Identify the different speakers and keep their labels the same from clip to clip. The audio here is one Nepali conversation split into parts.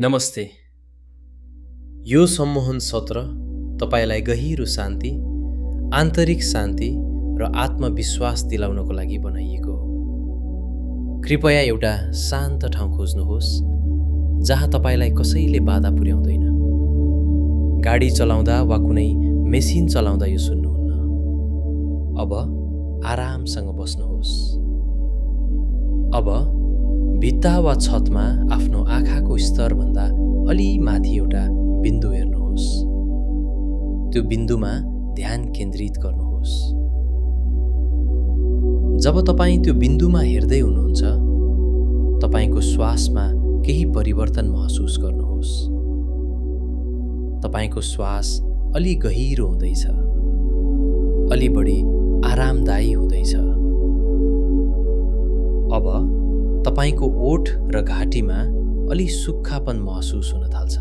Speaker 1: नमस्ते। यो सम्मोहन सत्र तपाईँलाई गहिरो शान्ति, आन्तरिक शान्ति र आत्मविश्वास दिलाउनको लागि बनाइएको हो। कृपया एउटा शान्त ठाउँ खोज्नुहोस् जहाँ तपाईँलाई कसैले बाधा पुर्याउँदैन। गाडी चलाउँदा वा कुनै मेसिन चलाउँदा यो सुन्नुहुन्न। अब आरामसँग बस्नुहोस्। अब भित्ता वा छतमा आफ्नो आँखाको स्तरभन्दा अलि माथि एउटा बिन्दु हेर्नुहोस्। त्यो बिन्दुमा ध्यान केन्द्रित गर्नुहोस्। जब तपाईँ त्यो बिन्दुमा हेर्दै हुनुहुन्छ, तपाईँको श्वासमा केही परिवर्तन महसुस गर्नुहोस्। तपाईँको श्वास अलि गहिरो हुँदैछ, अलि बढी आरामदायी हुँदैछ। अब तपाईको ओठ र घाँटीमा अलि सुक्खापन महसुस हुन थाल्छ।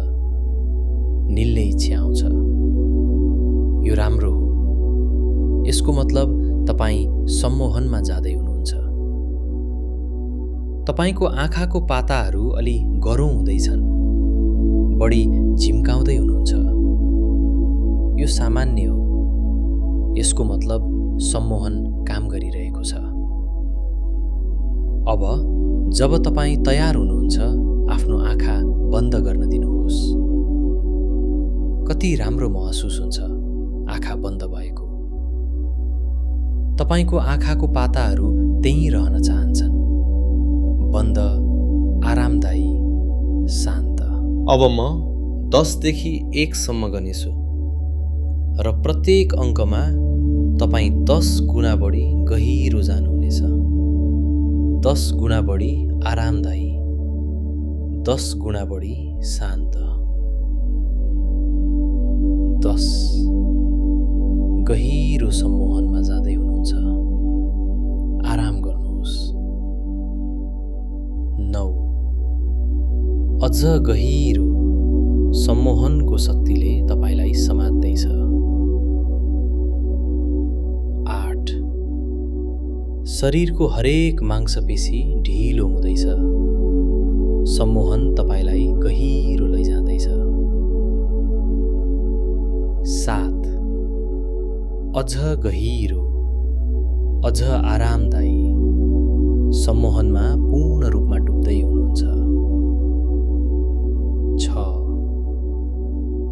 Speaker 1: निल्ने इच्छा आउँछ। यो राम्रो हो। यसको मतलब तपाईँ सम्मोहनमा जाँदै हुनुहुन्छ। तपाईको आँखाको पाताहरू अलि गह्रौँ हुँदैछन्, बढी झिम्काउँदै हुनुहुन्छ। यो सामान्य हो। यसको मतलब सम्मोहन काम गरिरहेको छ। अब जब तपाईँ तयार हुनुहुन्छ, आफ्नो आँखा बन्द गर्न दिनुहोस्। कति राम्रो महसुस हुन्छ आँखा बन्द भएको। तपाईको आँखाको पाताहरू त्यहीँ रहन चाहन्छन्, बन्द, आरामदायी, शान्त। अब म 10 देखि 1 सम्म गनेछु र प्रत्येक अङ्कमा तपाईँ 10 गुणा बढी गहिरो जानुहुनेछ। 10 गुणा बढी आरामदायी, 10 गुणा बढी शान्त। 10 गहिरो सम्मोहनमा जाँदै हुनुहुन्छ। आराम गर्नुहोस्। 9 अझ गहिरो सम्मोहनको शक्तिले तपाईलाई समात्दैछ। 8 शरीरको हरेक मांसपेशी ढिलो हुँदैछ। सम्मोहन तपाईलाई गहिरो लैजाँदैछ। 7 अझ गहिरो, अझ आरामदायी सम्मोहनमा पूर्ण रूपमा डुब्दै हुनुहुन्छ। 6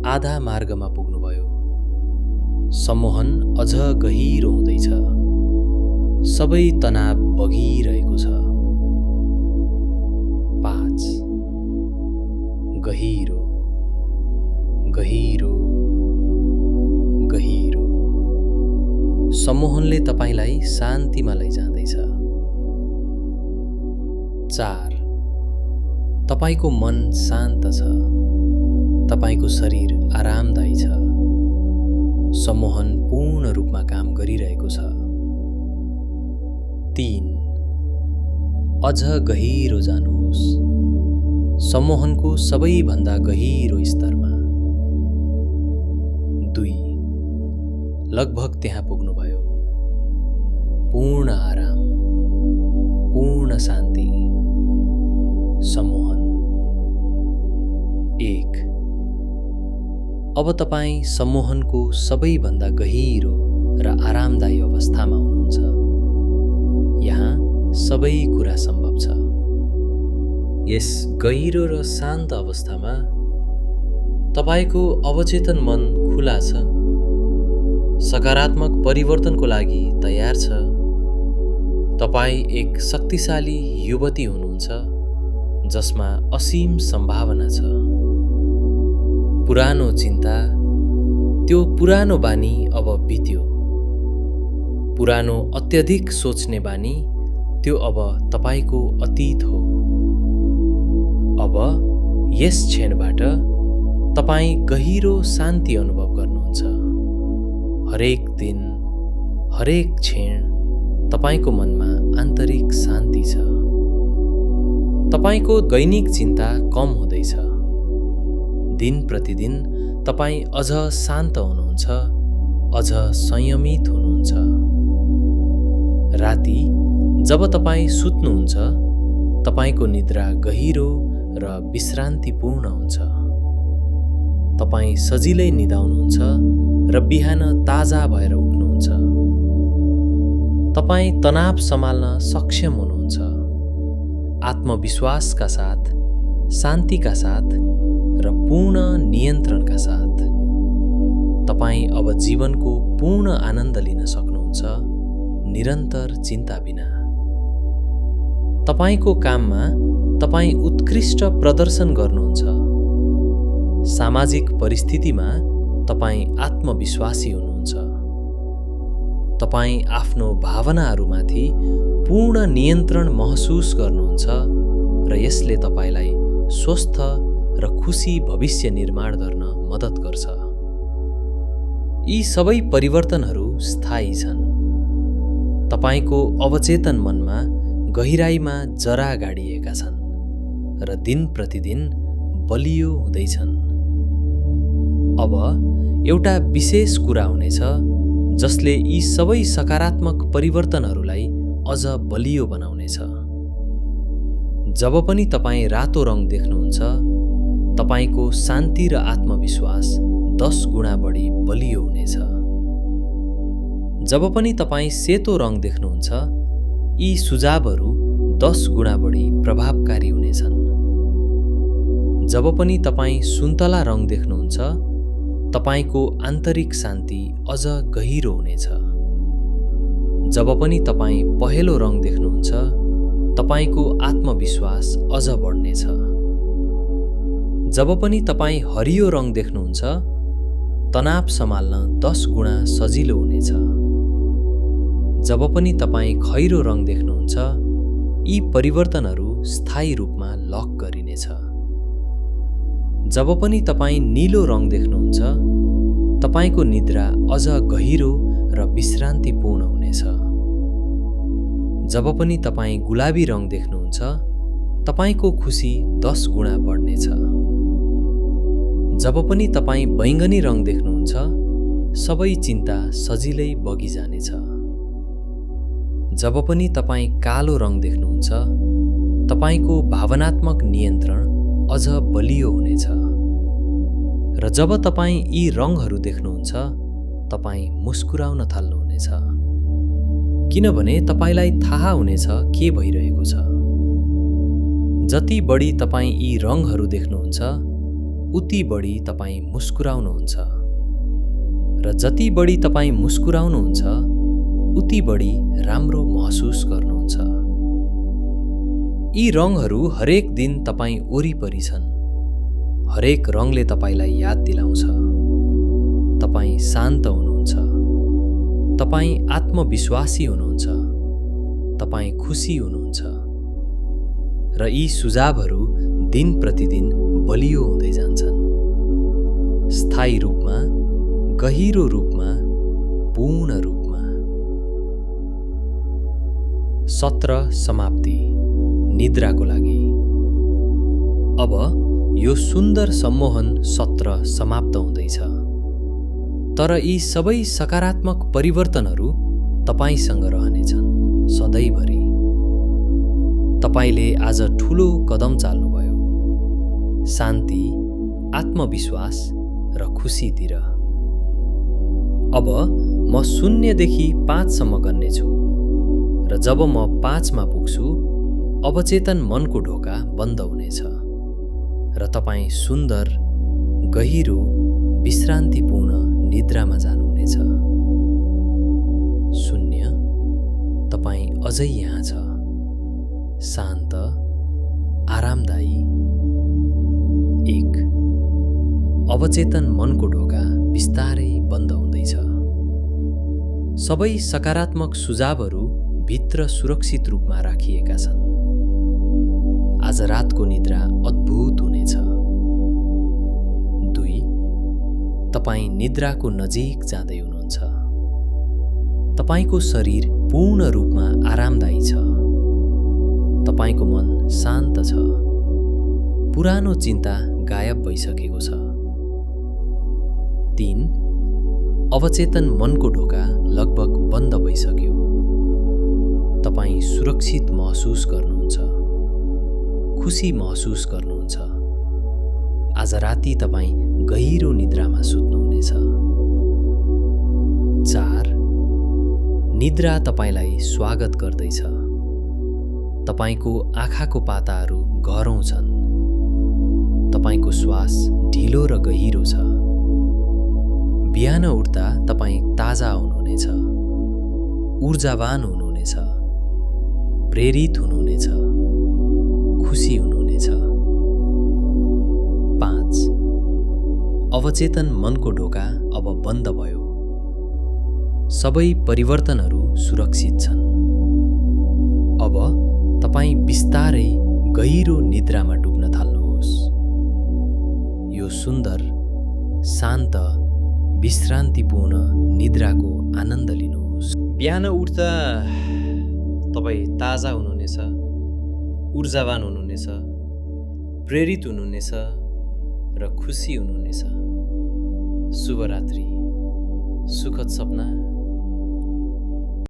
Speaker 1: आधा मार्गमा पुग्नुभयो। सम्मोहन अझ गहिरो हुँदैछ। सबै तनाव बगिरहेको छ। 5 गहिरो, गहिरो, गहिरो सम्मोहनले तपाईलाई शान्तिमा लैजाँदैछ। 4 तपाईको मन शान्त छ। तपाईको शरीर आरामदायी छ। सम्मोहन पूर्ण रूपमा काम गरिरहेको छ। 3 अझ गहिरो जानुहोस्। सम्मोहनको सबैभन्दा गहिरो स्तरमा। 2 लगभग त्यहाँ पुग्नुभयो। पूर्ण आराम, पूर्ण शान्ति, सम्मोहन। 1 अब तपाईँ सम्मोहनको सबैभन्दा गहिरो र आरामदायी अवस्थामा हुनुहुन्छ। यहाँ सबै कुरा सम्भव छ। यस गहिरो र शान्त अवस्थामा तपाईको अवचेतन मन खुला छ। सकारात्मक परिवर्तनको लागि तयार छ। तपाईँ एक शक्तिशाली युवती हुनुहुन्छ जसमा असीम सम्भावना छ। पुरानो चिन्ता, त्यो पुरानो बानी अब बित्यो। पुरानो अत्यधिक सोच्ने बानी, त्यो अब तपाईको अतीत हो। अब यस क्षणबाट तपाईँ गहिरो शान्ति अनुभव गर्नुहुन्छ। हरेक दिन, हरेक क्षण तपाईको मनमा आन्तरिक शान्ति छ। तपाईको दैनिक चिन्ता कम हुँदैछ। दिन प्रतिदिन तपाईँ अझ शान्त हुनुहुन्छ, अझ संयमित हुनुहुन्छ। राति जब तपाईँ सुत्नुहुन्छ, तपाईको निद्रा गहिरो र विश्रान्तिपूर्ण हुन्छ। तपाईँ सजिलै निदाउनुहुन्छ र बिहान ताजा भएर उठ्नुहुन्छ। तपाईँ तनाव सम्हाल्न सक्षम हुनुहुन्छ। आत्मविश्वासका साथ, शान्तिका साथ र पूर्ण नियन्त्रणका साथ तपाईँ अब जीवनको पूर्ण आनन्द लिन सक्नुहुन्छ, निरन्तर चिन्ता बिना। तपाईँको काममा तपाईँ उत्कृष्ट प्रदर्शन गर्नुहुन्छ। सामाजिक परिस्थितिमा तपाईँ आत्मविश्वासी हुनुहुन्छ। तपाईँ आफ्नो भावनाहरूमाथि पूर्ण नियन्त्रण महसुस गर्नुहुन्छ र यसले तपाईँलाई स्वस्थ र खुसी भविष्य निर्माण गर्न मद्दत गर्छ। यी सबै परिवर्तनहरू स्थायी छन्। तपाईँको अवचेतन मनमा गहिराईमा जरा गाडिएका छन् र दिन प्रतिदिन बलियो हुँदैछन्। अब एउटा विशेष कुरा हुनेछ जसले यी सबै सकारात्मक परिवर्तनहरूलाई अझ बलियो बनाउनेछ। जब पनि तपाईँ रातो रङ देख्नुहुन्छ, तपाईँको शान्ति र आत्मविश्वास 10 गुणा बढी बलियो हुनेछ। जब पनि तपाईँ सेतो रङ देख्नुहुन्छ, यी सुझावहरू 10 गुणा बढी प्रभावकारी हुनेछन्। जब पनि तपाईँ सुन्तला रङ देख्नुहुन्छ, तपाईँको आन्तरिक शान्ति अझ गहिरो हुनेछ। जब पनि तपाईँ पहेँलो रङ देख्नुहुन्छ, तपाईँको आत्मविश्वास अझ बढ्नेछ। जब पनि तपाईँ हरियो रङ देख्नुहुन्छ, तनाव सम्हाल्न 10 गुणा सजिलो हुनेछ। जब पनि तपाईँ खैरो रङ देख्नुहुन्छ, यी परिवर्तनहरू स्थायी रूपमा लक गरिनेछ। जब पनि तपाईँ नीलो रङ देख्नुहुन्छ, तपाईँको निद्रा अझ गहिरो र विश्रान्तिपूर्ण हुनेछ। जब पनि तपाईँ गुलाबी रङ देख्नुहुन्छ, तपाईँको खुसी 10 गुणा बढ्नेछ। जब पनि तपाईँ बैंगनी रङ देख्नुहुन्छ, सबै चिन्ता सजिलै बगिजानेछ। जब पनि तपाईँ कालो रङ देख्नुहुन्छ, तपाईँको भावनात्मक नियन्त्रण अझ बलियो हुनेछ। र जब तपाईँ यी रङहरू देख्नुहुन्छ, तपाईँ मुस्कुराउन थाल्नुहुनेछ, किनभने तपाईँलाई थाहा हुनेछ के भइरहेको छ। जति बढी तपाईँ यी रङहरू देख्नुहुन्छ, उति बढी तपाईँ मुस्कुराउनुहुन्छ, र जति बढी तपाईँ मुस्कुराउनुहुन्छ, उति बढी राम्रो महसुस गर्नुहुन्छ। यी रङहरू हरेक दिन तपाईँ वरिपरि छन्। हरेक रङले तपाईँलाई याद दिलाउँछ तपाईँ शान्त हुनुहुन्छ, तपाईँ आत्मविश्वासी हुनुहुन्छ, तपाईँ खुसी हुनुहुन्छ, र यी सुझावहरू दिन प्रतिदिन बलियो हुँदै जान्छन्। स्थायी रूपमा, गहिरो रूपमा, पूर्ण रूपमा। सत्र समाप्ति, निद्राको लागि। अब यो सुन्दर सम्मोहन सत्र समाप्त हुँदैछ। तर यी सबै सकारात्मक परिवर्तनहरू तपाईसँग रहनेछन् सधैँभरि। तपाईँले आज ठुलो कदम चाल्नुभयो, शान्ति, आत्मविश्वास र खुसीतिर। अब म 0 देखि 5 सम्म गन्नेछु, र जब म 5 मा पुग्छु, अवचेतन मनको ढोका बन्द हुनेछ र तपाईँ सुन्दर, गहिरो, विश्रान्तिपूर्ण निद्रामा जानुहुनेछ। 0, तपाईँ अझै यहाँ छ, शान्त, आरामदायी। 1, अवचेतन मनको ढोका बिस्तारै बन्द हुँदैछ। सबै सकारात्मक सुझावहरू भित्र सुरक्षित रूपमा राखिएका छन्। आज रातको निद्रा अद्भुत हुनेछ। 2, तपाईँ निद्राको नजिक जाँदै हुनुहुन्छ। तपाईँको शरीर पूर्ण रूपमा आरामदायी छ। तपाईँको मन शान्त छ। पुरानो चिन्ता गायब भइसकेको छ। 3, अवचेतन मनको ढोका लगभग बन्द भइसक्यो। तपाईँ सुरक्षित महसुस गर्नुहुन्छ, खुसी महसुस गर्नुहुन्छ। आज राति तपाईँ गहिरो निद्रामा सुत्नुहुनेछ। 4. निद्रा तपाईलाई स्वागत गर्दैछ। तपाईको आँखाको पाताहरू गह्रौँ छन्। तपाईको श्वास ढिलो र गहिरो छ। बिहान उठ्दा तपाईँ ताजा हुनुहुनेछ, ऊर्जावान हुनुहुनेछ, प्रेरित हुनुहुनेछ, खुसी हुनुहुनेछ। 5. अवचेतन मनको ढोका अब बन्द भयो। सबै परिवर्तनहरू सुरक्षित छन्। अब तपाईँ बिस्तारै गहिरो निद्रामा डुब्न थाल्नुहोस्। यो सुन्दर, शान्त, विश्रान्तिपूर्ण निद्राको आनन्द लिनुहोस्। बिहान उठ्दा तपाईँ ताजा हुनुहुनेछ, ऊर्जावान हुनुहुनेछ, प्रेरित हुनुहुनेछ र खुसी हुनुहुनेछ। शुभरात्रि, सुखद सपना।